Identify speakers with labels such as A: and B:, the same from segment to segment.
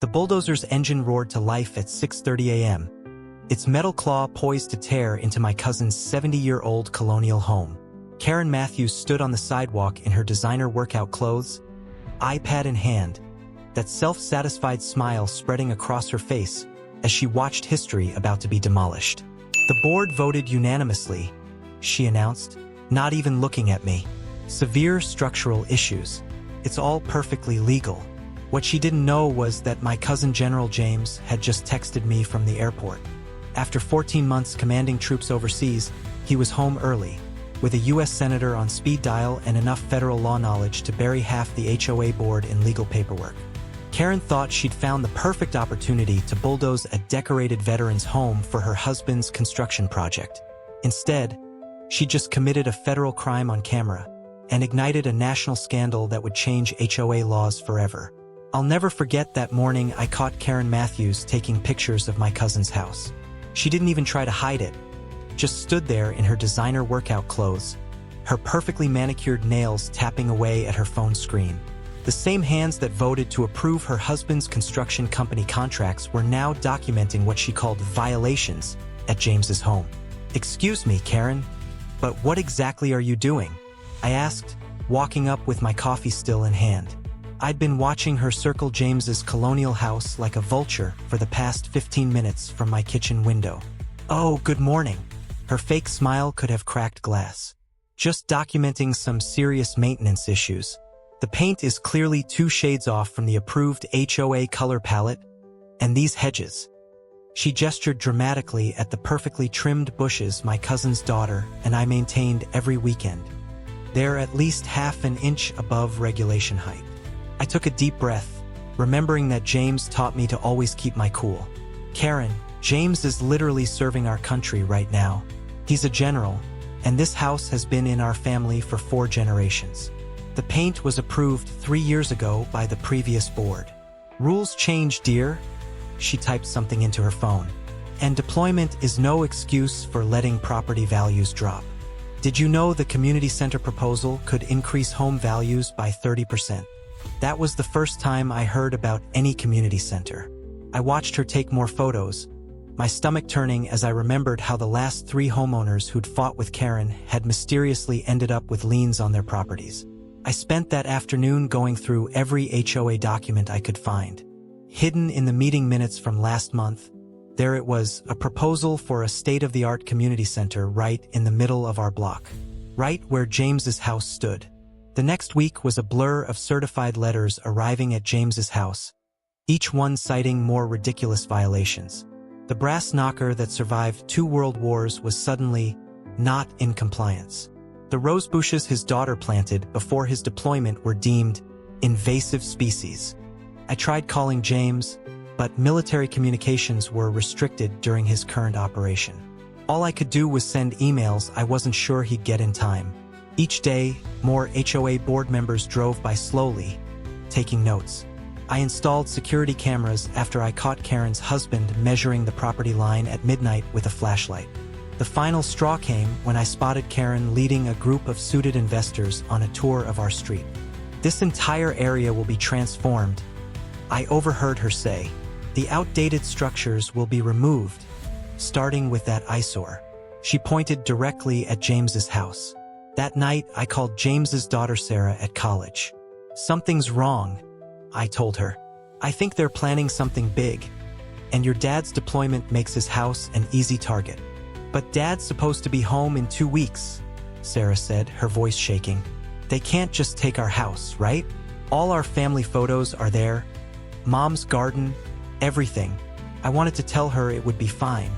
A: The bulldozer's engine roared to life at 6:30 a.m., its metal claw poised to tear into my cousin's 70-year-old colonial home. Karen Matthews stood on the sidewalk in her designer workout clothes, iPad in hand, that self-satisfied smile spreading across her face as she watched history about to be demolished. "The board voted unanimously," she announced, not even looking at me. "Severe structural issues. It's all perfectly legal." What she didn't know was that my cousin General James had just texted me from the airport. After 14 months commanding troops overseas, he was home early, with a U.S. senator on speed dial and enough federal law knowledge to bury half the HOA board in legal paperwork. Karen thought she'd found the perfect opportunity to bulldoze a decorated veteran's home for her husband's construction project. Instead, she just committed a federal crime on camera and ignited a national scandal that would change HOA laws forever. I'll never forget that morning I caught Karen Matthews taking pictures of my cousin's house. She didn't even try to hide it, just stood there in her designer workout clothes, her perfectly manicured nails tapping away at her phone screen. The same hands that voted to approve her husband's construction company contracts were now documenting what she called violations at James's home. "Excuse me, Karen, but what exactly are you doing?" I asked, walking up with my coffee still in hand. I'd been watching her circle James's colonial house like a vulture for the past 15 minutes from my kitchen window. "Oh, good morning." Her fake smile could have cracked glass. "Just documenting some serious maintenance issues. The paint is clearly 2 shades off from the approved HOA color palette, and these hedges." She gestured dramatically at the perfectly trimmed bushes my cousin's daughter and I maintained every weekend. "They're at least half an inch above regulation height." I took a deep breath, remembering that James taught me to always keep my cool. "Karen, James is literally serving our country right now. He's a general, and this house has been in our family for 4 generations. The paint was approved 3 years ago by the previous board. Rules change, dear." She typed something into her phone. "And deployment is no excuse for letting property values drop. Did you know the community center proposal could increase home values by 30%? That was the first time I heard about any community center. I watched her take more photos, my stomach turning as I remembered how the last 3 homeowners who'd fought with Karen had mysteriously ended up with liens on their properties. I spent that afternoon going through every HOA document I could find. Hidden in the meeting minutes from last month, there it was, a proposal for a state-of-the-art community center right in the middle of our block, right where James's house stood. The next week was a blur of certified letters arriving at James's house, each one citing more ridiculous violations. The brass knocker that survived 2 world wars was suddenly not in compliance. The rose bushes his daughter planted before his deployment were deemed invasive species. I tried calling James, but military communications were restricted during his current operation. All I could do was send emails I wasn't sure he'd get in time. Each day, more HOA board members drove by slowly, taking notes. I installed security cameras after I caught Karen's husband measuring the property line at midnight with a flashlight. The final straw came when I spotted Karen leading a group of suited investors on a tour of our street. "This entire area will be transformed," I overheard her say. "The outdated structures will be removed, starting with that eyesore." She pointed directly at James's house. That night, I called James's daughter Sarah at college. "Something's wrong," I told her. "I think they're planning something big, and your dad's deployment makes his house an easy target." "But Dad's supposed to be home in 2 weeks," Sarah said, her voice shaking. "They can't just take our house, right? All our family photos are there. Mom's garden, everything." I wanted to tell her it would be fine,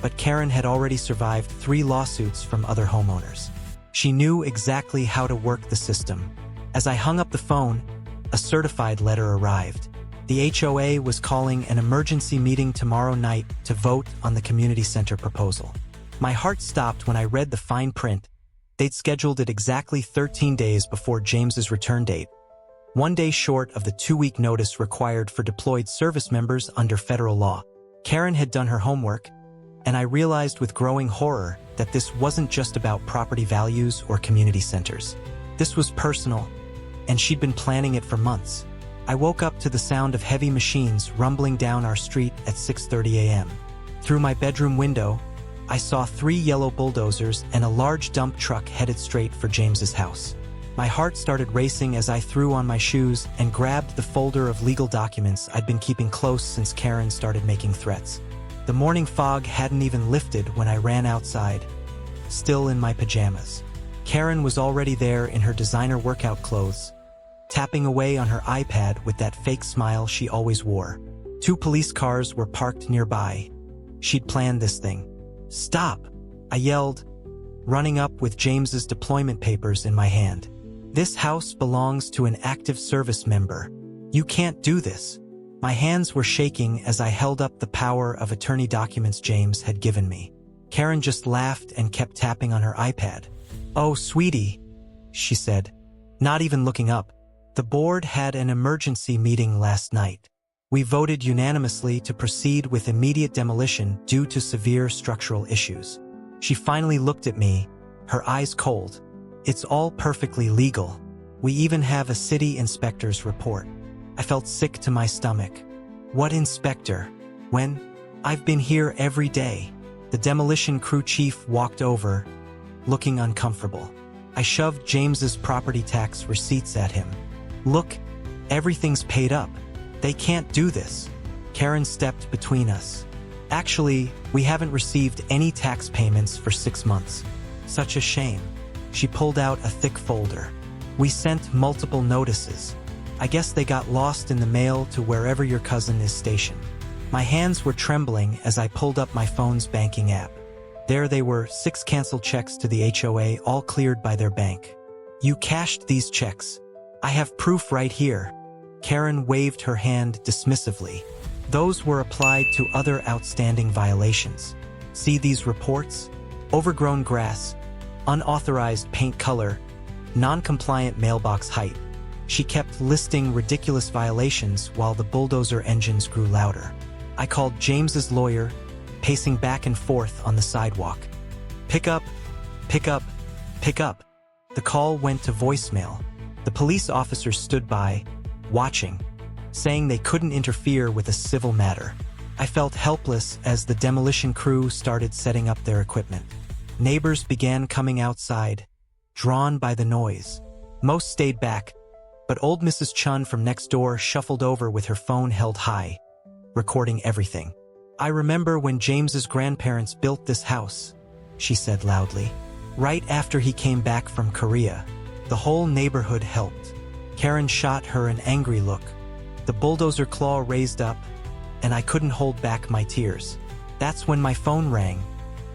A: but Karen had already survived 3 lawsuits from other homeowners. She knew exactly how to work the system. As I hung up the phone, a certified letter arrived. The HOA was calling an emergency meeting tomorrow night to vote on the community center proposal. My heart stopped when I read the fine print. They'd scheduled it exactly 13 days before James's return date, 1 day short of the 2-week notice required for deployed service members under federal law. Karen had done her homework, and I realized with growing horror that this wasn't just about property values or community centers. This was personal, and she'd been planning it for months. I woke up to the sound of heavy machines rumbling down our street at 6:30 a.m. Through my bedroom window, I saw 3 yellow bulldozers and a large dump truck headed straight for James's house. My heart started racing as I threw on my shoes and grabbed the folder of legal documents I'd been keeping close since Karen started making threats. The morning fog hadn't even lifted when I ran outside, still in my pajamas. Karen was already there in her designer workout clothes, tapping away on her iPad with that fake smile she always wore. 2 police cars were parked nearby. She'd planned this thing. "Stop!" I yelled, running up with James's deployment papers in my hand. "This house belongs to an active service member. You can't do this." My hands were shaking as I held up the power of attorney documents James had given me. Karen just laughed and kept tapping on her iPad. "Oh, sweetie," she said, not even looking up. "The board had an emergency meeting last night. We voted unanimously to proceed with immediate demolition due to severe structural issues." She finally looked at me, her eyes cold. "It's all perfectly legal. We even have a city inspector's report." I felt sick to my stomach. "What inspector? When? I've been here every day." The demolition crew chief walked over, looking uncomfortable. I shoved James's property tax receipts at him. "Look, everything's paid up. They can't do this." Karen stepped between us. "Actually, we haven't received any tax payments for 6 months. Such a shame." She pulled out a thick folder. "We sent multiple notices. I guess they got lost in the mail to wherever your cousin is stationed." My hands were trembling as I pulled up my phone's banking app. There they were, 6 canceled checks to the HOA, all cleared by their bank. "You cashed these checks. I have proof right here." Karen waved her hand dismissively. "Those were applied to other outstanding violations. See these reports? Overgrown grass, unauthorized paint color, non-compliant mailbox height." She kept listing ridiculous violations while the bulldozer engines grew louder. I called James's lawyer, pacing back and forth on the sidewalk. "Pick up, pick up, pick up." The call went to voicemail. The police officers stood by, watching, saying they couldn't interfere with a civil matter. I felt helpless as the demolition crew started setting up their equipment. Neighbors began coming outside, drawn by the noise. Most stayed back, but old Mrs. Chun from next door shuffled over with her phone held high, recording everything. "I remember when James's grandparents built this house," she said loudly. "Right after he came back from Korea. The whole neighborhood helped." Karen shot her an angry look. The bulldozer claw raised up, and I couldn't hold back my tears. That's when my phone rang,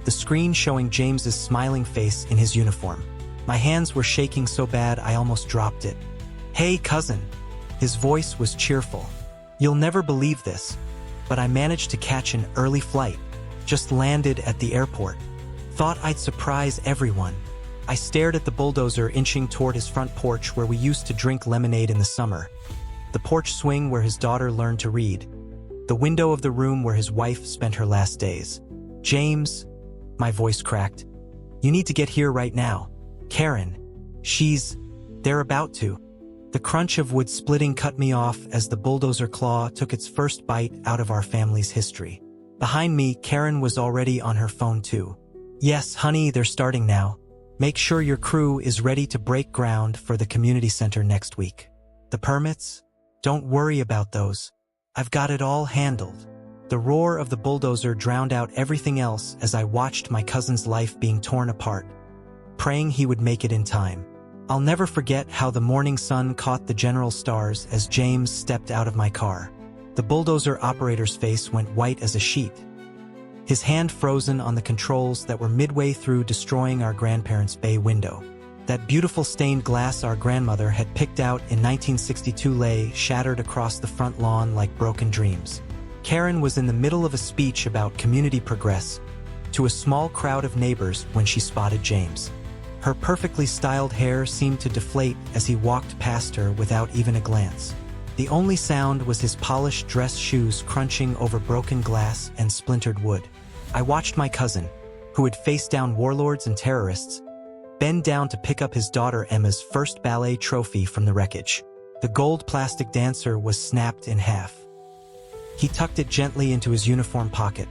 A: the screen showing James's smiling face in his uniform. My hands were shaking so bad I almost dropped it. "Hey, cousin." His voice was cheerful. "You'll never believe this, but I managed to catch an early flight. Just landed at the airport. Thought I'd surprise everyone." I stared at the bulldozer inching toward his front porch where we used to drink lemonade in the summer. The porch swing where his daughter learned to read. The window of the room where his wife spent her last days. "James," my voice cracked. "You need to get here right now. Karen. They're about to." The crunch of wood splitting cut me off as the bulldozer claw took its first bite out of our family's history. Behind me, Karen was already on her phone too. "Yes, honey, they're starting now. Make sure your crew is ready to break ground for the community center next week. The permits? Don't worry about those. I've got it all handled." The roar of the bulldozer drowned out everything else as I watched my cousin's life being torn apart, praying he would make it in time. I'll never forget how the morning sun caught the general stars as James stepped out of my car. The bulldozer operator's face went white as a sheet, his hand frozen on the controls that were midway through destroying our grandparents' bay window. That beautiful stained glass our grandmother had picked out in 1962 lay shattered across the front lawn like broken dreams. Karen was in the middle of a speech about community progress to a small crowd of neighbors when she spotted James. Her perfectly styled hair seemed to deflate as he walked past her without even a glance. The only sound was his polished dress shoes crunching over broken glass and splintered wood. I watched my cousin, who had faced down warlords and terrorists, bend down to pick up his daughter Emma's first ballet trophy from the wreckage. The gold plastic dancer was snapped in half. He tucked it gently into his uniform pocket.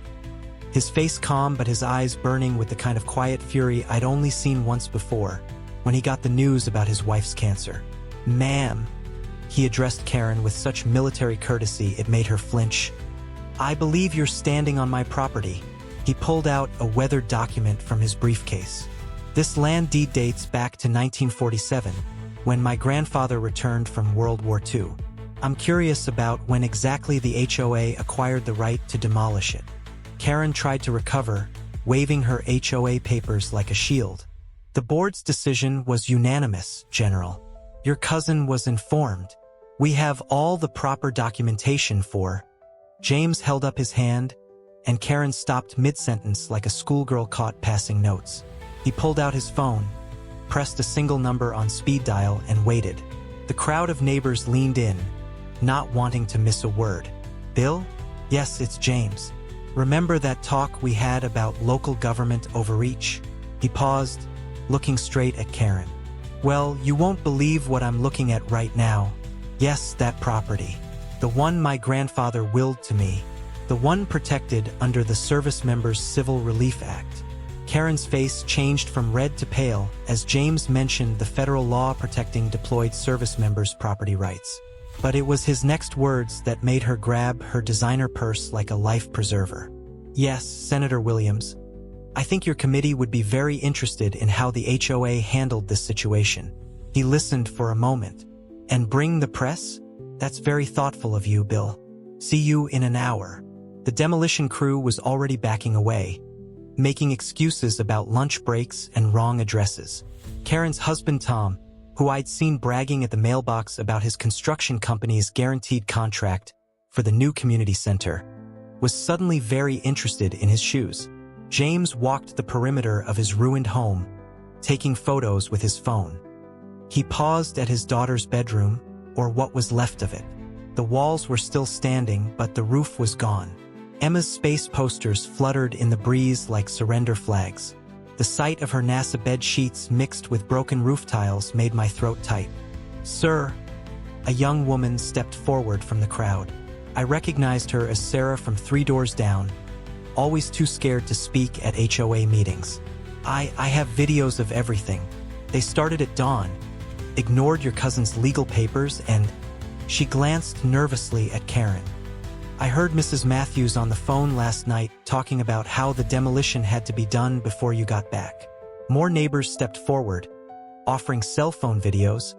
A: His face calm but his eyes burning with the kind of quiet fury I'd only seen once before, when he got the news about his wife's cancer. "Ma'am," he addressed Karen with such military courtesy it made her flinch. "I believe you're standing on my property." He pulled out a weathered document from his briefcase. "This land deed dates back to 1947, when my grandfather returned from World War II. I'm curious about when exactly the HOA acquired the right to demolish it." Karen tried to recover, waving her HOA papers like a shield. "The board's decision was unanimous, General. Your cousin was informed. We have all the proper documentation for—" James held up his hand, and Karen stopped mid-sentence like a schoolgirl caught passing notes. He pulled out his phone, pressed a single number on speed dial, and waited. The crowd of neighbors leaned in, not wanting to miss a word. "Bill? Yes, it's James. Remember that talk we had about local government overreach?" He paused, looking straight at Karen. "Well, you won't believe what I'm looking at right now. Yes, that property. The one my grandfather willed to me. The one protected under the Service Members Civil Relief Act." Karen's face changed from red to pale as James mentioned the federal law protecting deployed service members' property rights. But it was his next words that made her grab her designer purse like a life preserver. "Yes, Senator Williams. I think your committee would be very interested in how the HOA handled this situation." He listened for a moment. "And bring the press? That's very thoughtful of you, Bill. See you in an hour." The demolition crew was already backing away, making excuses about lunch breaks and wrong addresses. Karen's husband Tom, who I'd seen bragging at the mailbox about his construction company's guaranteed contract for the new community center, was suddenly very interested in his shoes. James walked the perimeter of his ruined home, taking photos with his phone. He paused at his daughter's bedroom, or what was left of it. The walls were still standing, but the roof was gone. Emma's space posters fluttered in the breeze like surrender flags. The sight of her NASA bed sheets mixed with broken roof tiles made my throat tight. "Sir," a young woman stepped forward from the crowd. I recognized her as Sarah from 3 Doors Down, always too scared to speak at HOA meetings. I have videos of everything. They started at dawn, ignored your cousin's legal papers, and..." She glanced nervously at Karen. "I heard Mrs. Matthews on the phone last night talking about how the demolition had to be done before you got back." More neighbors stepped forward, offering cell phone videos,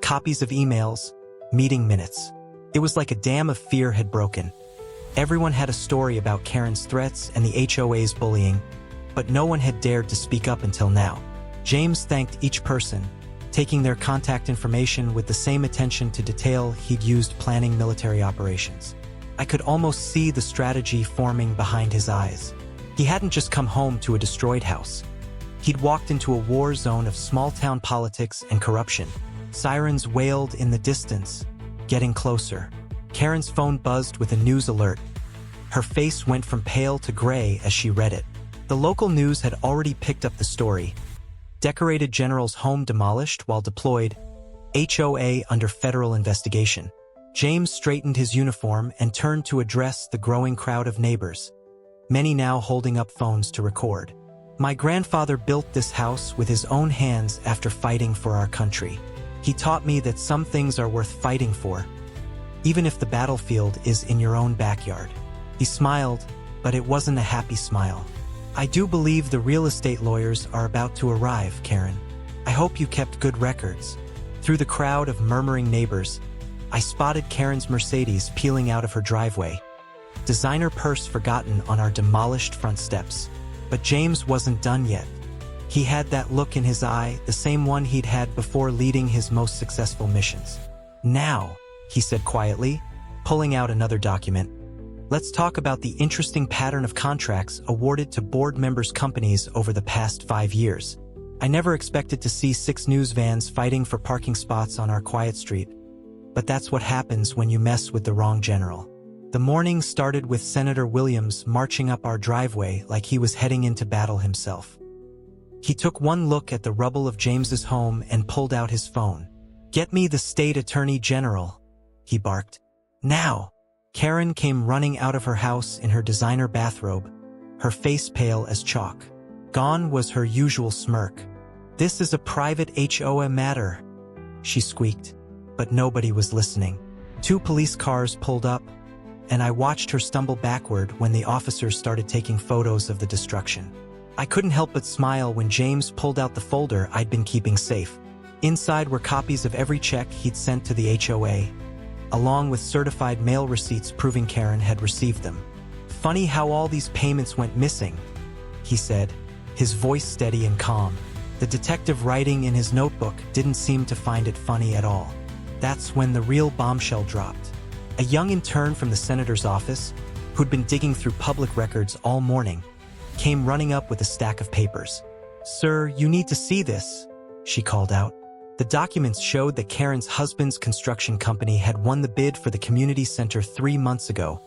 A: copies of emails, meeting minutes. It was like a dam of fear had broken. Everyone had a story about Karen's threats and the HOA's bullying, but no one had dared to speak up until now. James thanked each person, taking their contact information with the same attention to detail he'd used planning military operations. I could almost see the strategy forming behind his eyes. He hadn't just come home to a destroyed house. He'd walked into a war zone of small-town politics and corruption. Sirens wailed in the distance, getting closer. Karen's phone buzzed with a news alert. Her face went from pale to gray as she read it. The local news had already picked up the story. Decorated general's home demolished while deployed, HOA under federal investigation. James straightened his uniform and turned to address the growing crowd of neighbors, many now holding up phones to record. "My grandfather built this house with his own hands after fighting for our country. He taught me that some things are worth fighting for, even if the battlefield is in your own backyard." He smiled, but it wasn't a happy smile. "I do believe the real estate lawyers are about to arrive, Karen. I hope you kept good records." Through the crowd of murmuring neighbors, I spotted Karen's Mercedes peeling out of her driveway, designer purse forgotten on our demolished front steps. But James wasn't done yet. He had that look in his eye, the same one he'd had before leading his most successful missions. "Now," he said quietly, pulling out another document, "let's talk about the interesting pattern of contracts awarded to board members' companies over the past 5 years. I never expected to see 6 news vans fighting for parking spots on our quiet street. But that's what happens when you mess with the wrong general." The morning started with Senator Williams marching up our driveway like he was heading into battle himself. He took one look at the rubble of James's home and pulled out his phone. "Get me the state attorney general," he barked. "Now!" Karen came running out of her house in her designer bathrobe, her face pale as chalk. Gone was her usual smirk. "This is a private HOA matter," she squeaked, but nobody was listening. 2 police cars pulled up, and I watched her stumble backward when the officers started taking photos of the destruction. I couldn't help but smile when James pulled out the folder I'd been keeping safe. Inside were copies of every check he'd sent to the HOA, along with certified mail receipts proving Karen had received them. "Funny how all these payments went missing," he said, his voice steady and calm. The detective writing in his notebook didn't seem to find it funny at all. That's when the real bombshell dropped. A young intern from the senator's office, who'd been digging through public records all morning, came running up with a stack of papers. "Sir, you need to see this," she called out. The documents showed that Karen's husband's construction company had won the bid for the community center 3 months ago,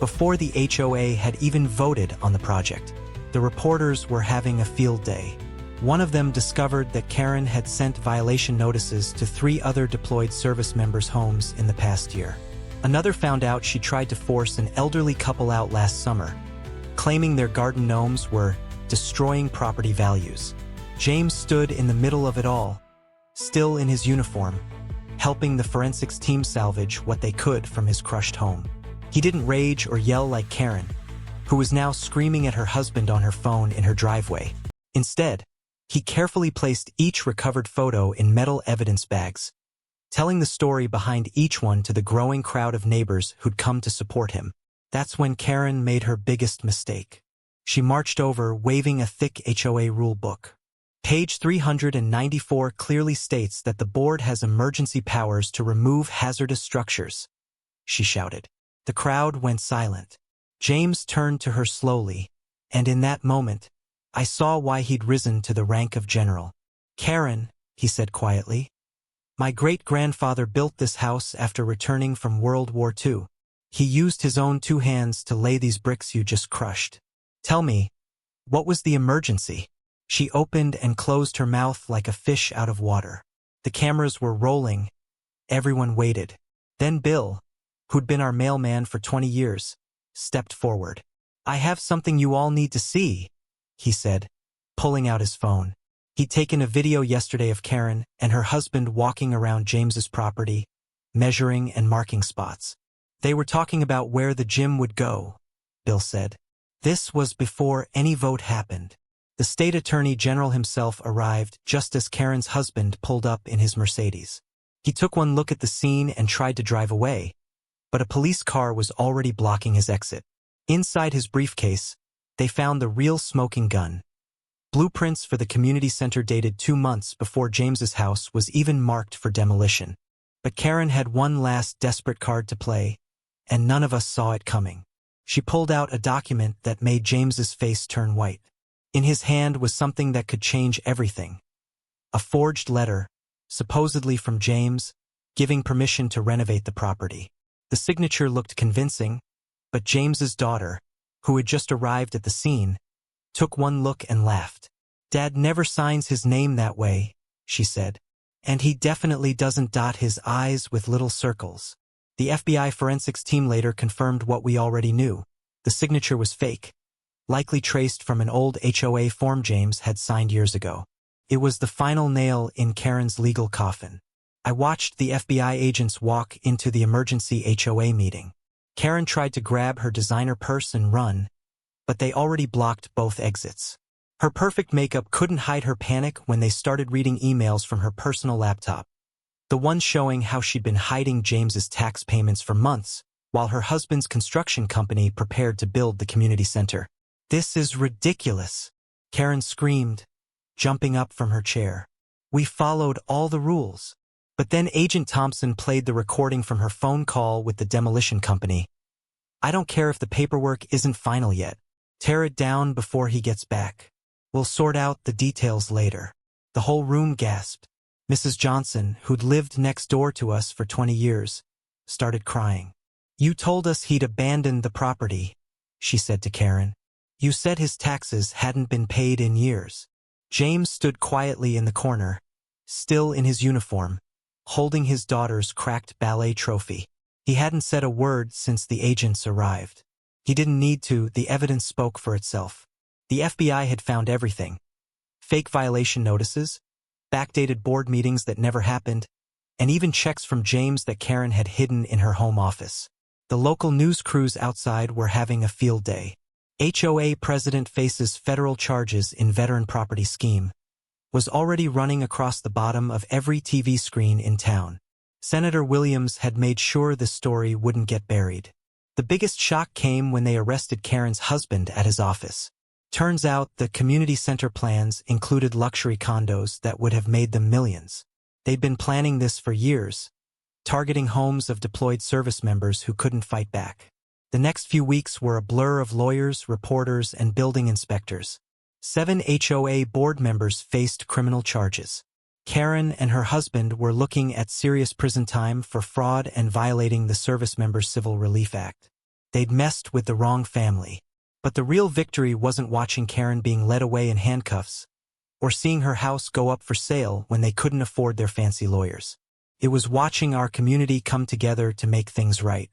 A: before the HOA had even voted on the project. The reporters were having a field day. One of them discovered that Karen had sent violation notices to 3 other deployed service members' homes in the past year. Another found out she tried to force an elderly couple out last summer, claiming their garden gnomes were destroying property values. James stood in the middle of it all, still in his uniform, helping the forensics team salvage what they could from his crushed home. He didn't rage or yell like Karen, who was now screaming at her husband on her phone in her driveway. Instead, he carefully placed each recovered photo in metal evidence bags, telling the story behind each one to the growing crowd of neighbors who'd come to support him. That's when Karen made her biggest mistake. She marched over, waving a thick HOA rule book. Page 394 clearly states that the board has emergency powers to remove hazardous structures, she shouted. The crowd went silent. James turned to her slowly, and in that moment, I saw why he'd risen to the rank of general. "Karen," he said quietly, "my great-grandfather built this house after returning from World War II. He used his own 2 hands to lay these bricks you just crushed. Tell me, what was the emergency?" She opened and closed her mouth like a fish out of water. The cameras were rolling. Everyone waited. Then Bill, who'd been our mailman for 20 years, stepped forward. "I have something you all need to see," he said, pulling out his phone. He'd taken a video yesterday of Karen and her husband walking around James's property, measuring and marking spots. "They were talking about where the gym would go," Bill said. This was before any vote happened. The state attorney general himself arrived just as Karen's husband pulled up in his Mercedes. He took one look at the scene and tried to drive away, but a police car was already blocking his exit. Inside his briefcase, they found the real smoking gun. Blueprints for the community center dated 2 months before James's house was even marked for demolition. But Karen had one last desperate card to play, and none of us saw it coming. She pulled out a document that made James's face turn white. In his hand was something that could change everything. A forged letter, supposedly from James, giving permission to renovate the property. The signature looked convincing, but James's daughter, who had just arrived at the scene, took one look and laughed. "Dad never signs his name that way," she said. "And he definitely doesn't dot his I's with little circles." The FBI forensics team later confirmed what we already knew. The signature was fake, likely traced from an old HOA form James had signed years ago. It was the final nail in Karen's legal coffin. I watched the FBI agents walk into the emergency HOA meeting. Karen tried to grab her designer purse and run, but they already blocked both exits. Her perfect makeup couldn't hide her panic when they started reading emails from her personal laptop. The one showing how she'd been hiding James's tax payments for months, while her husband's construction company prepared to build the community center. "This is ridiculous," Karen screamed, jumping up from her chair. "We followed all the rules." But then Agent Thompson played the recording from her phone call with the demolition company. "I don't care if the paperwork isn't final yet. Tear it down before he gets back. We'll sort out the details later." The whole room gasped. Mrs. Johnson, who'd lived next door to us for 20 years, started crying. "You told us he'd abandoned the property," she said to Karen. "You said his taxes hadn't been paid in years." James stood quietly in the corner, still in his uniform, holding his daughter's cracked ballet trophy. He hadn't said a word since the agents arrived. He didn't need to, the evidence spoke for itself. The FBI had found everything. Fake violation notices, backdated board meetings that never happened, and even checks from James that Karen had hidden in her home office. The local news crews outside were having a field day. HOA president faces federal charges in veteran property scheme. Was already running across the bottom of every TV screen in town. Senator Williams had made sure the story wouldn't get buried. The biggest shock came when they arrested Karen's husband at his office. Turns out the community center plans included luxury condos that would have made them millions. They'd been planning this for years, targeting homes of deployed service members who couldn't fight back. The next few weeks were a blur of lawyers, reporters, and building inspectors. 7 HOA board members faced criminal charges. Karen and her husband were looking at serious prison time for fraud and violating the Service Members Civil Relief Act. They'd messed with the wrong family. But the real victory wasn't watching Karen being led away in handcuffs, or seeing her house go up for sale when they couldn't afford their fancy lawyers. It was watching our community come together to make things right.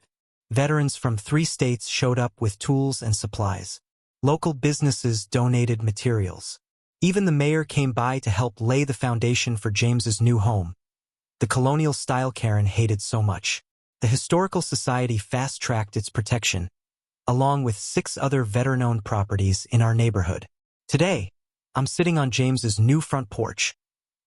A: Veterans from 3 states showed up with tools and supplies. Local businesses donated materials. Even the mayor came by to help lay the foundation for James's new home, the colonial style Karen hated so much. The Historical Society fast-tracked its protection, along with 6 other veteran-owned properties in our neighborhood. Today, I'm sitting on James's new front porch,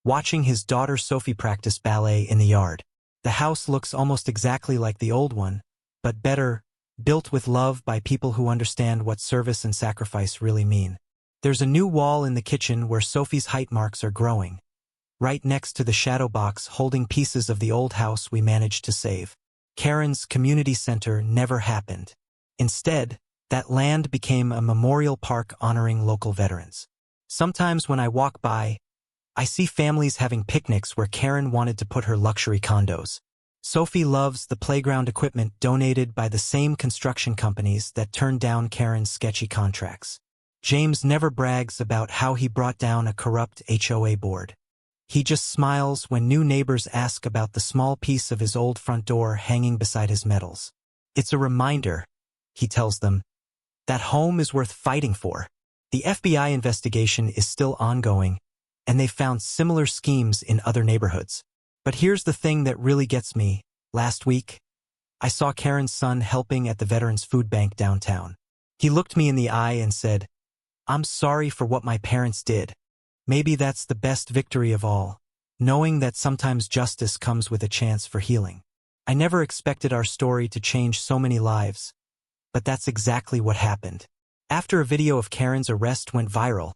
A: watching his daughter Sophie practice ballet in the yard. The house looks almost exactly like the old one, but better, built with love by people who understand what service and sacrifice really mean. There's a new wall in the kitchen where Sophie's height marks are growing, right next to the shadow box holding pieces of the old house we managed to save. Karen's community center never happened. Instead, that land became a memorial park honoring local veterans. Sometimes when I walk by, I see families having picnics where Karen wanted to put her luxury condos. Sophie loves the playground equipment donated by the same construction companies that turned down Karen's sketchy contracts. James never brags about how he brought down a corrupt HOA board. He just smiles when new neighbors ask about the small piece of his old front door hanging beside his medals. It's a reminder, he tells them, that home is worth fighting for. The FBI investigation is still ongoing, and they found similar schemes in other neighborhoods. But here's the thing that really gets me. Last week, I saw Karen's son helping at the Veterans Food Bank downtown. He looked me in the eye and said, "I'm sorry for what my parents did." Maybe that's the best victory of all, knowing that sometimes justice comes with a chance for healing. I never expected our story to change so many lives, but that's exactly what happened. After a video of Karen's arrest went viral,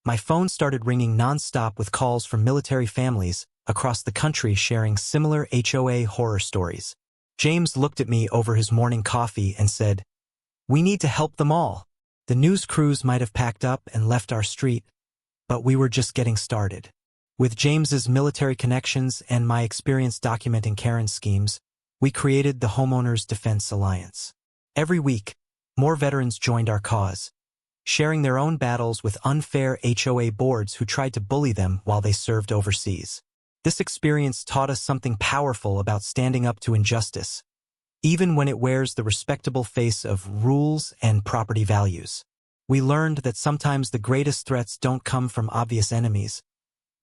A: my phone started ringing nonstop with calls from military families across the country sharing similar HOA horror stories. James looked at me over his morning coffee and said, "We need to help them all." The news crews might have packed up and left our street, but we were just getting started. With James's military connections and my experience documenting Karen's schemes, we created the Homeowners Defense Alliance. Every week, more veterans joined our cause, sharing their own battles with unfair HOA boards who tried to bully them while they served overseas. This experience taught us something powerful about standing up to injustice, even when it wears the respectable face of rules and property values. We learned that sometimes the greatest threats don't come from obvious enemies,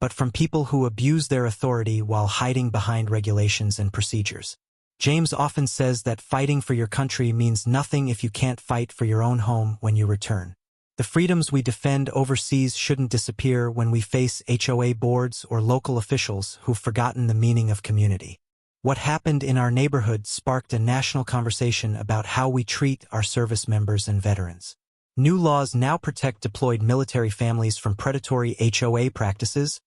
A: but from people who abuse their authority while hiding behind regulations and procedures. James often says that fighting for your country means nothing if you can't fight for your own home when you return. The freedoms we defend overseas shouldn't disappear when we face HOA boards or local officials who've forgotten the meaning of community. What happened in our neighborhood sparked a national conversation about how we treat our service members and veterans. New laws now protect deployed military families from predatory HOA practices,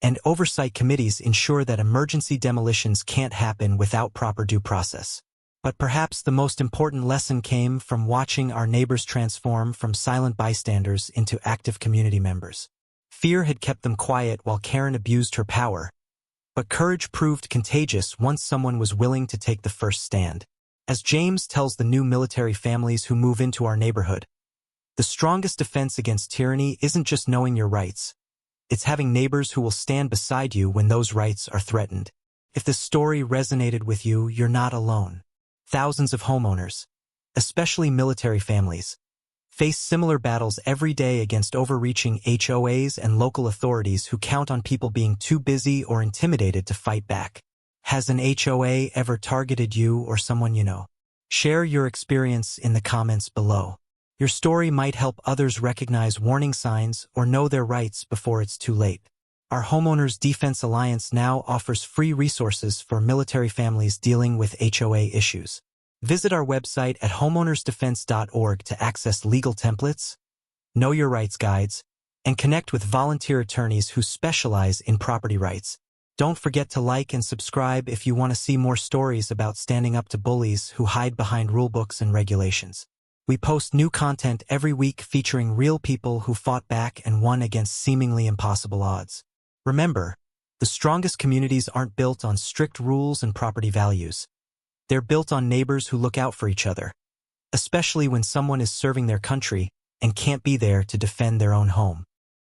A: and oversight committees ensure that emergency demolitions can't happen without proper due process. But perhaps the most important lesson came from watching our neighbors transform from silent bystanders into active community members. Fear had kept them quiet while Karen abused her power, but courage proved contagious once someone was willing to take the first stand. As James tells the new military families who move into our neighborhood, the strongest defense against tyranny isn't just knowing your rights. It's having neighbors who will stand beside you when those rights are threatened. If this story resonated with you, you're not alone. Thousands of homeowners, especially military families, face similar battles every day against overreaching HOAs and local authorities who count on people being too busy or intimidated to fight back. Has an HOA ever targeted you or someone you know? Share your experience in the comments below. Your story might help others recognize warning signs or know their rights before it's too late. Our Homeowners Defense Alliance now offers free resources for military families dealing with HOA issues. Visit our website at homeownersdefense.org to access legal templates, know your rights guides, and connect with volunteer attorneys who specialize in property rights. Don't forget to like and subscribe if you want to see more stories about standing up to bullies who hide behind rulebooks and regulations. We post new content every week featuring real people who fought back and won against seemingly impossible odds. Remember, the strongest communities aren't built on strict rules and property values. They're built on neighbors who look out for each other, especially when someone is serving their country and can't be there to defend their own home.